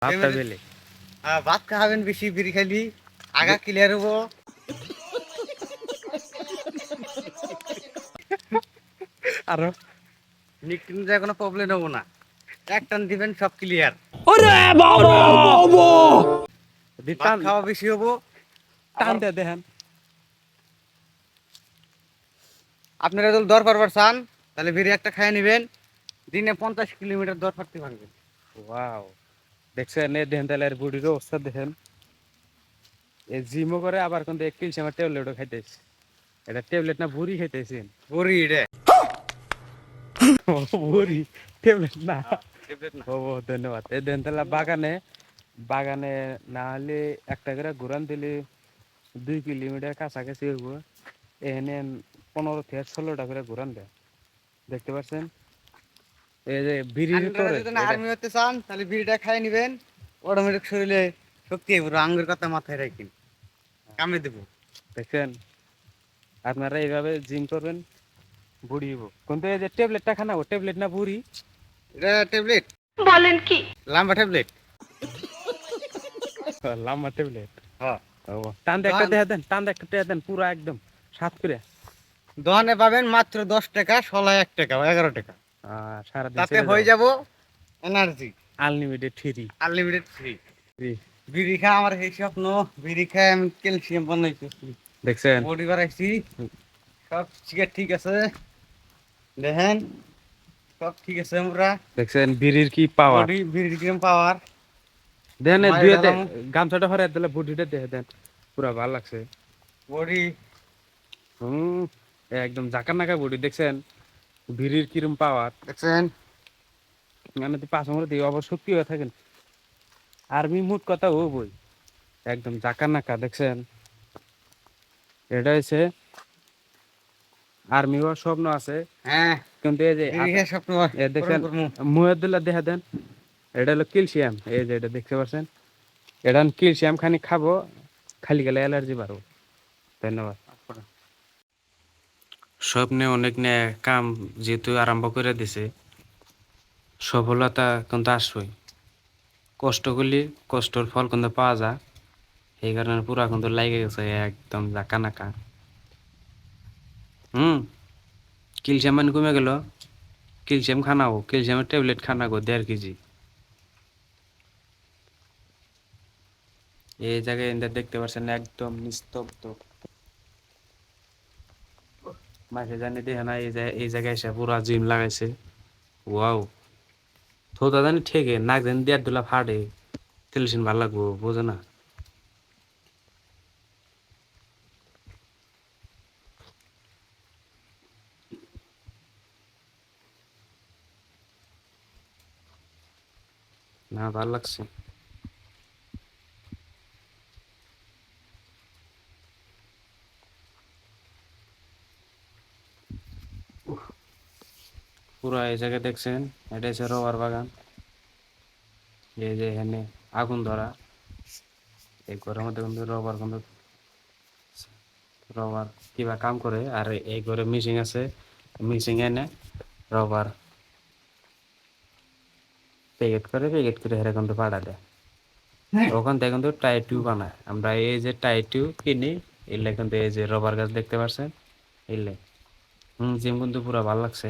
ভাতটা বেলে ভাত খাবেন বেশি, বিড়ি খালি আগা ক্লিয়ার হবো। আরো নিকটিন যায় কোনো প্রবলেম হবো না, এক টান দিবেন সব ক্লিয়ার। ভাত টান খাওয়া বেশি হবো। টান দিয়ে দেখেন। আপনারা যদি দর পারবার চান তাহলে বিড়ি একটা খাইয়ে নেবেন, দিনে 50 কিলোমিটার দর পারতে পারবেন। ওয়াও, দেখছেন এই দেখেন তাহলে বুড়ির অবস্থা দেখেন। এই জিমও করে আবার কিন্তু 1 কিলো আমার ট্যাবলেটও খাইতেছে। এটা ট্যাবলেট না ভুড়ি খাইতেছেন? বড়ি রে ভুড়ি, ট্যাবলেট না। ট্যাবলেট না। ও ধন্যবাদ। এই দেখেন তাহলে বাগানে বাগানে না হলে একটা করে ঘুরান দিলে 2 কিলোমিটার কাছাকাছি হইব। এখানে 15 থেকে 16টা করে ঘুরান দেয়, দেখতে পাচ্ছেন। এই যে বিড়ির আপনারা তোরে যদি এটা আর্মি হতে চান তাহলে বিড়িটা খাইয়ে নেবেন, অটোমেটিক শরীরে শক্তি হবে। আঙ্গুর কথা মাথায় রাখেন, কামে দেবো। দেখছেন, আপনারা এইভাবে জিম করবেন, বুড়ি হইব। কিন্তু এই যে ট্যাবলেটটা খানাবো, ট্যাবলেট না বুড়ি? এটা ট্যাবলেট বলেন কি, লম্বা ট্যাবলেট। লাম্বা ট্যাবলেট। হ্যাঁ, টান দিয়ে একটা দেখা দেন, টান দিয়ে একটা দেখা দেন, পুরা একদম সাত করে। দোকানে পাবেন মাত্র 10 টাকা, সলায় 1 টাকা, 11 টাকা। সারাদিন তাতে ছেড়ে হয়ে যাব, যাব energy unlimited free. Unlimited free. Free, বিড়ি খা আমার এই স্বপ্ন, বিড়ি খাই আমি ক্যালসিয়াম বানাইছি, দেখছেন। বডি বাড়াইছি, সব ঠিক আছে। দেখেন সব ঠিক আছে, আমরা দেখছেন বিড়ির কি পাওয়ার। বডি বিড়ি কিরম পাওয়ার। দেন মারি দুয়েতে ঢালাম গামছাটা হরে দিলে বুটিটা দেখে দেন, পুরা ভালো লাগছে। বডি। হুম, একদম জাকা নাকা বডি, দেখছেন বিড়ির কিরম পাওয়ার। দেখছেন মানে তো 5 মিনিট দিয়ে অবশ্য শক্তি হয়ে থাকেন। আর্মি মুড কথা ও বই, একদম জাকা নাকা, দেখছেন। এটা হচ্ছে আর্মি হওয়ার স্বপ্ন আছে, হ্যাঁ, কিন্তু এই যে বিড়ি খাই স্বপ্ন পূরণ দেখছেন করবো। মুহেদুল্লাহ দেখা দেন। এটা হলো ক্যালসিয়াম, এই যে এটা দেখতে পাচ্ছেন। এটা ক্যালসিয়াম খানি খাবো, খালি গেলে অ্যালার্জি বাড়বো। ধন্যবাদ। স্বপ্নে অনেক নে কাম যেহেতু আরম্ভ করে দিছে, সফলতা কিন্তু আসবেই। কষ্ট করলে কষ্টর ফল কিন্তু পাওয়া যায়। এই কারণে পুরা কিন্তু লাগে গেছে একদম জাকা নাকা। ক্যালসিয়াম মানে কমে গেল, ক্যালসিয়াম খানাও, ক্যালসিয়ামের ট্যাবলেট খানা গো 1.5 কেজি। এই জায়গায় দেখতে পাচ্ছেন একদম নিস্তব্ধ, মাঝে জানি দেখে না। এই জায়গায় এসে পুরা জিম লাগাইছে। ওয়াও, থোতা জানি ঠেকে নাক জানি দেড় দুলা ফাটে, তেলসিন ভাল লাগবো, বোঝে না। না ভাল লাগছে। পুরা এই জায়গায় দেখছেন, এটা হচ্ছে রবার বাগান। এই যে এখানে আগুন ধরা, এই ঘরের মধ্যে কিন্তু রবার কিবা কাম করে। আর এই ঘরে মিশিং আছে, মিশিং এনে রবার প্যাকেট করে হেরে কিন্তু পাড়া দেয়। ওখান থেকে কিন্তু টাই টিউব বানায়। আমরা এই যে টাই টিউব কিনি, এলে কিন্তু এই যে রবার গাছ দেখতে পাচ্ছেন, এলে জিম কিন্তু পুরা ভালো লাগছে।